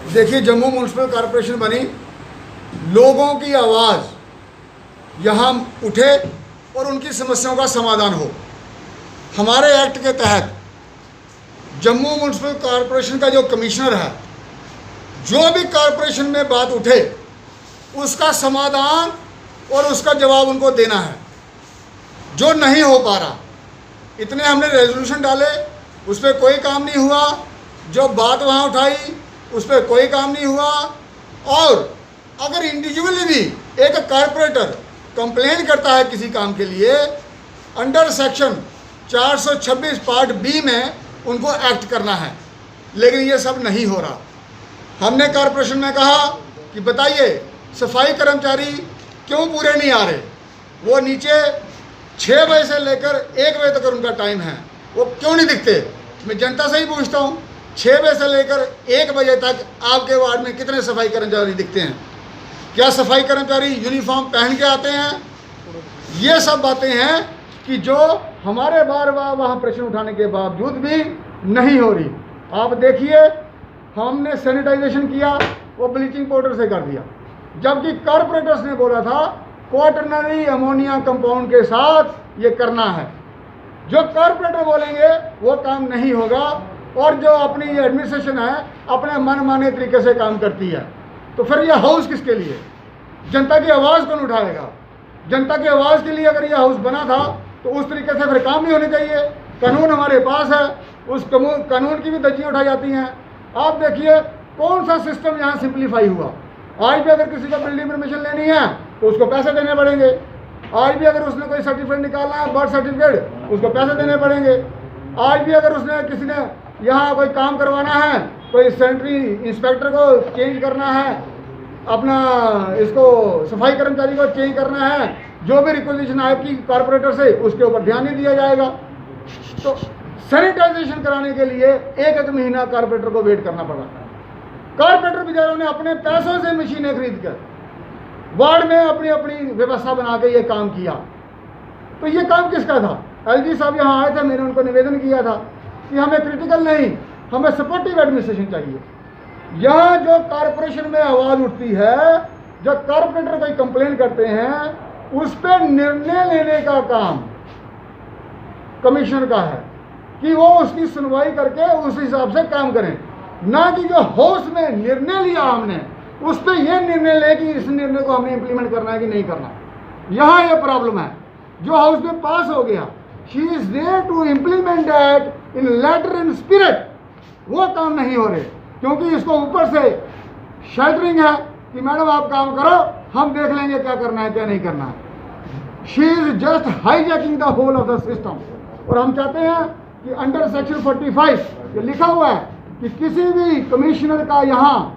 देखिए, Jammu municipal corporation बनी, लोगों की आवाज़ यहाँ उठे और उनकी समस्याओं का समाधान हो। हमारे एक्ट के तहत जम्मू म्यूनसिपल कॉरपोरेशन का जो कमिश्नर है, जो भी कॉरपोरेशन में बात उठे उसका समाधान और उसका जवाब उनको देना है। जो नहीं हो पा रहा, इतने हमने रेजोल्यूशन डाले, उस पर कोई काम नहीं हुआ। जो बात वहाँ उठाई उस पर कोई काम नहीं हुआ। और अगर इंडिविजुअली भी एक कॉरपोरेटर कंप्लेन करता है किसी काम के लिए, अंडर सेक्शन 426 पार्ट बी में उनको एक्ट करना है। लेकिन ये सब नहीं हो रहा। हमने कॉरपोरेशन में कहा कि बताइए सफाई कर्मचारी क्यों पूरे नहीं आ रहे। वो नीचे 6 बजे से लेकर 1 बजे तक उनका टाइम है, वो क्यों नहीं दिखते। मैं जनता से ही पूछता हूँ, 6 बजे से लेकर 1 बजे तक आपके वार्ड में कितने सफाई कर्मचारी दिखते हैं? क्या सफाई कर्मचारी यूनिफॉर्म पहन के आते हैं? ये सब बातें हैं कि जो हमारे बार बार वहाँ प्रश्न उठाने के बावजूद भी नहीं हो रही। आप देखिए, हमने सैनिटाइजेशन किया, वो ब्लीचिंग पाउडर से कर दिया, जबकि कॉरपोरेटर्स ने बोला था क्वाटरनरी अमोनिया कंपाउंड के साथ ये करना है। जो कॉरपोरेटर बोलेंगे वो काम नहीं होगा, और जो अपनी ये एडमिनिस्ट्रेशन है अपने मनमाने तरीके से काम करती है। तो फिर ये हाउस किसके लिए? जनता की आवाज़ कौन उठाएगा? जनता की आवाज़ के लिए अगर ये हाउस बना था तो उस तरीके से फिर काम नहीं होने चाहिए। कानून हमारे पास है, उस कानून की भी धज्जियाँ उठाई जाती हैं। आप देखिए कौन सा सिस्टम यहाँ सिंप्लीफाई हुआ। आज भी अगर किसी को बिल्डिंग परमिशन लेनी है तो उसको पैसे देने पड़ेंगे। आज भी अगर उसने कोई सर्टिफिकेट निकालना है, बर्थ सर्टिफिकेट, उसको पैसे देने पड़ेंगे। आज भी अगर उसने किसी ने यहाँ कोई काम करवाना है, कोई सैनिटरी इंस्पेक्टर को चेंज करना है, अपना इसको सफाई कर्मचारी को चेंज करना है, जो भी रिक्वेजिशन आएगी कॉरपोरेटर से उसके ऊपर ध्यान नहीं दिया जाएगा। तो सैनिटाइजेशन कराने के लिए 1-1 महीना कॉरपोरेटर को वेट करना पड़ा। कॉरपोरेटर बेचारों ने अपने पैसों से मशीनें खरीद कर वार्ड में अपनी अपनी व्यवस्था बना के ये काम किया। तो ये काम किसका था? एलजी साहब यहाँ आए थे, मैंने उनको निवेदन किया था कि हमें क्रिटिकल नहीं, हमें सपोर्टिव एडमिनिस्ट्रेशन चाहिए। यहाँ जो कॉरपोरेशन में आवाज़ उठती है, जब कॉरपोरेटर कोई कंप्लेन करते हैं, उस पर निर्णय लेने का काम कमिश्नर का है कि वो उसकी सुनवाई करके उस हिसाब से काम करें, ना कि जो हाउस में निर्णय लिया हमने उस पर यह निर्णय ले कि इस निर्णय को हमने इम्प्लीमेंट करना है कि नहीं करना। यहाँ ये प्रॉब्लम है। जो हाउस में पास हो गया, she is there to implement that in letter and spirit, वो काम नहीं हो रहे, क्योंकि इसको ऊपर से शेल्टरिंग है कि मैडम आप काम करो, हम देख लेंगे क्या करना है क्या नहीं करना है। She is just hijacking the whole of the system. और हम चाहते हैं कि अंडर सेक्शन 45 ये लिखा हुआ है कि किसी भी कमिश्नर का यहाँ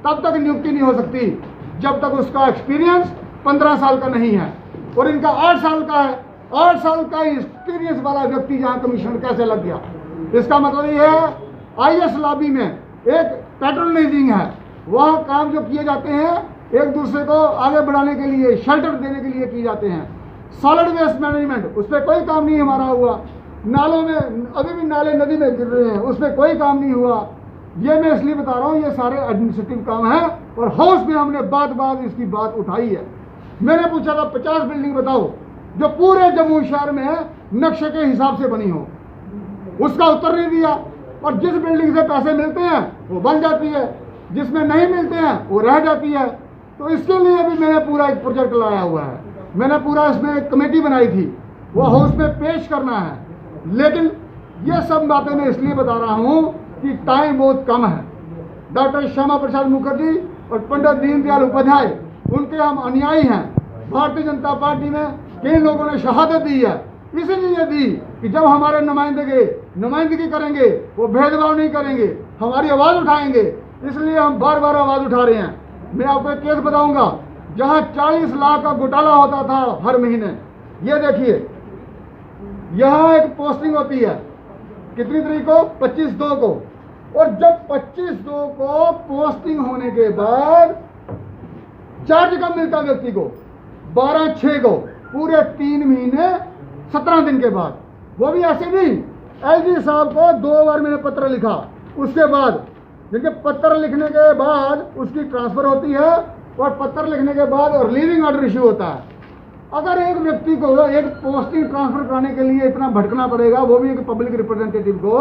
तब तक नियुक्ति नहीं हो सकती जब तक उसका एक्सपीरियंस 15 साल का नहीं है, और इनका 8 साल का है। 8 साल का एक्सपीरियंस वाला व्यक्ति यहाँ कमिश्नर कैसे लग गया? इसका मतलब ये है आईएएस लॉबी में एक पैट्रोनाइजिंग है। वह काम जो किए जाते हैं एक दूसरे को आगे बढ़ाने के लिए, शेल्टर देने के लिए किए जाते हैं। सॉलिड वेस्ट मैनेजमेंट, उस पर कोई काम नहीं हमारा हुआ। नालों में अभी भी नाले नदी में गिर रहे हैं, उस पर कोई काम नहीं हुआ। ये मैं इसलिए बता रहा हूँ, ये सारे एडमिनिस्ट्रेटिव काम है। और हाउस में हमने बात इसकी बात उठाई है। मैंने पूछा था 50 बिल्डिंग बताओ जो पूरे जम्मू शहर में नक्शे के हिसाब से बनी हो, उसका उत्तर नहीं दिया। और जिस बिल्डिंग से पैसे मिलते हैं वो बन जाती है, जिसमें नहीं मिलते हैं वो रह जाती है। तो इसके लिए भी मैंने पूरा एक प्रोजेक्ट लाया हुआ है। मैंने पूरा इसमें एक कमेटी बनाई थी, वो हाउस में पेश करना है। लेकिन ये सब बातें मैं इसलिए बता रहा हूँ कि टाइम बहुत कम है। डॉक्टर श्यामा प्रसाद मुखर्जी और पंडित दीनदयाल उपाध्याय, उनके हम अनुयायी हैं। भारतीय जनता पार्टी में कई लोगों ने शहादत दी है, इसीलिए दी कि जब हमारे नुमाइंदगी करेंगे वो भेदभाव नहीं करेंगे, हमारी आवाज़ उठाएंगे। इसलिए हम बार बार आवाज़ उठा रहे हैं। मैं आपको एक केस बताऊंगा जहां 40 लाख का घोटाला होता था हर महीने। ये देखिए, यहाँ एक पोस्टिंग होती है, कितनी तारीख को? 25/2 को। और जब 25/2 को पोस्टिंग होने के बाद चार्ज कब मिलता व्यक्ति को? 12/6 को, पूरे 3 महीने 17 दिन के बाद। वो भी ऐसे नहीं, एलजी साहब को 2 बार मैंने पत्र लिखा, उसके बाद देखिए पत्र लिखने के बाद उसकी ट्रांसफ़र होती है और पत्र लिखने के बाद रिलीविंग ऑर्डर इशू होता है। अगर एक व्यक्ति को एक पोस्टिंग ट्रांसफ़र कराने के लिए इतना भटकना पड़ेगा, वो भी एक पब्लिक रिप्रेजेंटेटिव को,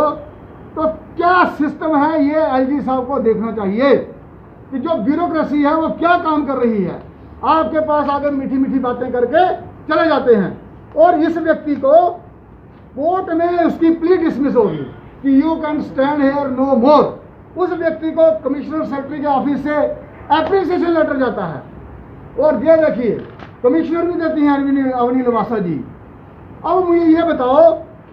तो क्या सिस्टम है ये एलजी साहब को देखना चाहिए कि जो ब्यूरोक्रेसी है वो क्या काम कर रही है। आपके पास आकर मीठी मीठी बातें करके चले जाते हैं और इस व्यक्ति को कोर्ट में उसकी प्ली डिसमिस होगी कि you can stand here no more. उस व्यक्ति को कमिश्नर सेक्रेटरी के ऑफिस से एप्रिसिएशन लेटर जाता है और ये देखिए कमिश्नर भी देती हैं अवनी लवासा जी। अब मुझे ये बताओ,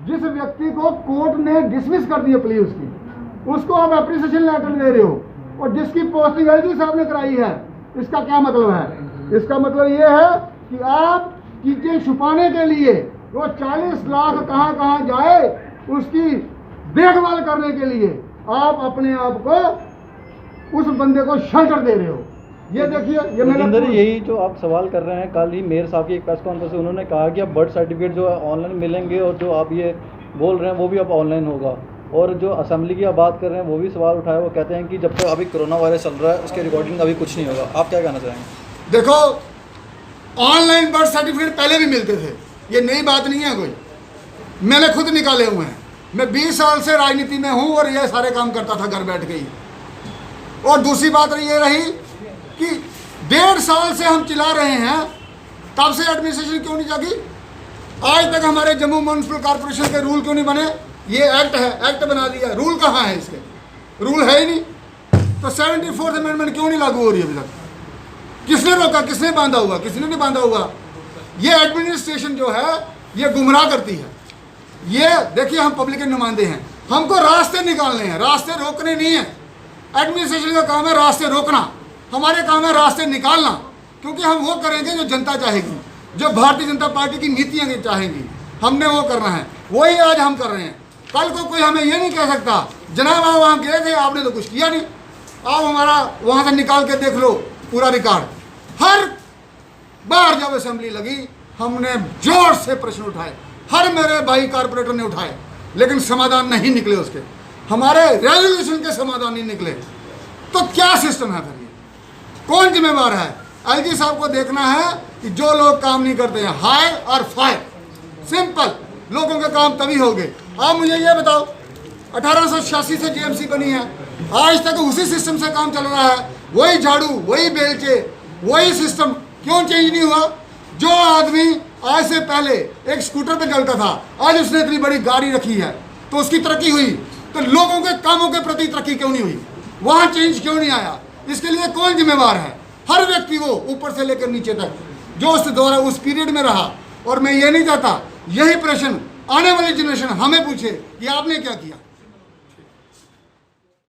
जिस व्यक्ति को कोर्ट ने डिसमिस कर दी प्ली उसको आप एप्रिसिएशन लेटर दे रहे हो और जिसकी पोस्टिंग एलजी साहब ने कराई है, इसका क्या मतलब है? इसका मतलब ये है कि आप चीजें छुपाने के लिए वो 40 लाख कहाँ जाए उसकी देखभाल करने के लिए आप अपने आप को उस बंदे को शेल्टर दे रहे हो। ये देखिए, ये मैंने यही जो आप सवाल कर रहे हैं, कल ही मेयर साहब की एक प्रेस कॉन्फ्रेंस में उन्होंने कहा कि अब बर्थ सर्टिफिकेट जो है ऑनलाइन मिलेंगे और जो आप ये बोल रहे हैं वो भी अब ऑनलाइन होगा। और जो असेंबली की आप बात कर रहे हैं वो भी सवाल उठाया, वो कहते हैं कि जब तक अभी कोरोना वायरस चल रहा है उसके रिकॉर्डिंग अभी कुछ नहीं होगा। आप क्या कहना चाहेंगे? देखो, ऑनलाइन बर्थ सर्टिफिकेट पहले भी मिलते थे, ये नई बात नहीं है कोई। मैंने खुद निकाले हुए हैं। मैं 20 साल से राजनीति में हूँ और ये सारे काम करता था घर बैठ के ही। और दूसरी बात ये रही कि 1.5 साल से हम चिल्ला रहे हैं, तब से एडमिनिस्ट्रेशन क्यों नहीं जागी? आज तक हमारे जम्मू म्यूनसिपल कॉर्पोरेशन के रूल क्यों नहीं बने? ये एक्ट है, एक्ट बना दिया, रूल कहाँ है इसके? रूल है ही नहीं। तो 74th अमेंडमेंट क्यों नहीं लागू हो रही अभी तक? किसने रोका, किसने बांधा हुआ? किसने नहीं बांधा हुआ। ये एडमिनिस्ट्रेशन जो है ये गुमराह करती है। ये देखिए, हम पब्लिक के नुमाइंदे हैं, हमको रास्ते निकालने हैं, रास्ते रोकने नहीं है। एडमिनिस्ट्रेशन का काम है रास्ते रोकना, हमारे काम है रास्ते निकालना। क्योंकि हम वो करेंगे जो जनता चाहेगी, जो भारतीय जनता पार्टी की नीतियाँ चाहेंगी, हमने वो करना है। वही आज हम कर रहे हैं। कल को कोई हमें ये नहीं कह सकता जनाब आप वहाँ गए थे, आपने तो कुछ किया नहीं। आप हमारा वहाँ से निकाल के देख लो पूरा रिकॉर्ड। हर बार जब असेंबली लगी हमने जोर से प्रश्न उठाए, हर मेरे भाई कारपोरेटर ने उठाए, लेकिन समाधान नहीं निकले उसके। हमारे रेजोल्यूशन के समाधान नहीं निकले। तो क्या सिस्टम है फिर? ये कौन जिम्मेवार है? एलजी साहब को देखना है कि जो लोग काम नहीं करते हैं हायर और फायर, सिंपल। लोगों के काम तभी होंगे। आप मुझे ये बताओ, 1886 से जीएमसी बनी है, आज तक उसी सिस्टम से काम चल रहा है। वही झाड़ू, वही बेलचे, वही सिस्टम, क्यों चेंज नहीं हुआ? जो आदमी आज से पहले एक स्कूटर पे चलता था, आज उसने इतनी बड़ी गाड़ी रखी है तो उसकी तरक्की हुई। तो लोगों के कामों के प्रति तरक्की क्यों नहीं हुई? वहाँ चेंज क्यों नहीं आया? इसके लिए कौन जिम्मेवार है? हर व्यक्ति, वो ऊपर से लेकर नीचे तक, जो उस दौरा उस पीरियड में रहा। और मैं ये नहीं चाहता यही प्रश्न आने वाली जनरेशन हमें पूछे कि आपने क्या किया।